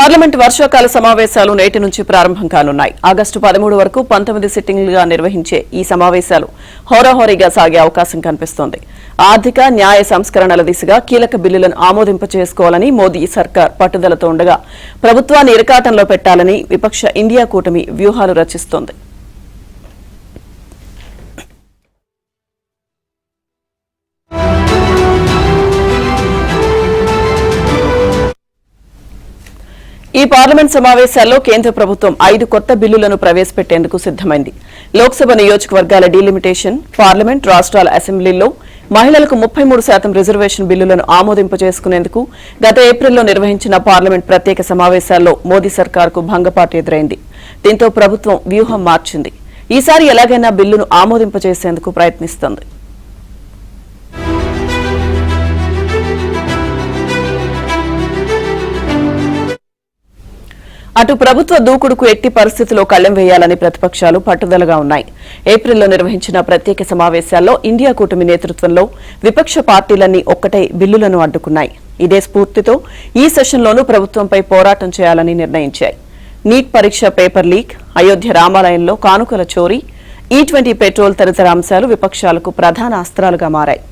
Parliament వర్షాకాల సమావేశాలు నేటి నుంచి ప్రారంభం కానున్నాయి. ఆగస్టు 13 వరకు 19 సిట్టింగ్లుగా నిర్వహించే ఈ సమావేశాలు హోరాహోరీగా సాగే అవకాశం కనిపిస్తోంది. ఆర్థిక న్యాయ సంస్కరణల దిశగా కీలక బిల్లులను ఆమోదింపచేసుకోవాలని మోదీ సర్కార్ పట్టుదలతో ఉండగా ప్రభుత్వాన్ని ఇరకాటంలో పెట్టాలని విపక్ష ఇండియా కూటమి వ్యూహాలు రచిస్తోంది. ఈ పార్లమెంట్ సమావేశాల్లో కేంద్ర ప్రభుత్వం 5 కొత్త బిల్లులను ప్రవేశపెట్టేందుకు సిద్దమైంది. లోక్సభ నియోజకవర్గాల డీలిమిటేషన్, పార్లమెంట్, రాష్ట్రాల అసెంబ్లీల్లో మహిళలకు 33% రిజర్వేషన్ బిల్లులను ఆమోదింపజేసుకునేందుకు గత ఏప్రిల్లో నిర్వహించిన పార్లమెంట్ ప్రత్యేక సమావేశాల్లో మోదీ సర్కార్కు భంగపాటు ఎదురైంది. దీంతో ప్రభుత్వం వ్యూహం మార్చింది. ఈసారి ఎలాగైనా బిల్లును ఆమోదింపజేసేందుకు ప్రయత్నిస్తోంది. అటు ప్రభుత్వ దూకుడుకు ఎట్టి పరిస్థితుల్లో కళ్లెం వేయాలని ప్రతిపక్షాలు పట్టుదలగా ఉన్నాయి. ఏప్రిల్లో నిర్వహించిన ప్రత్యేక సమావేశాల్లో ఇండియా కూటమి నేతృత్వంలో విపక్ష పార్టీలన్నీ ఒక్కటే బిల్లులను అడ్డుకున్నాయి. ఇదే స్ఫూర్తితో ఈ సెషన్లోనూ ప్రభుత్వంపై పోరాటం చేయాలని నిర్ణయించాయి. నీట్ పరీక్ష పేపర్ లీక్, అయోధ్య రామాలయంలో కానుకల చోరీ, E20 పెట్రోల్ తదితర అంశాలు విపక్షాలకు ప్రధాన అస్త్రాలుగా మారాయి.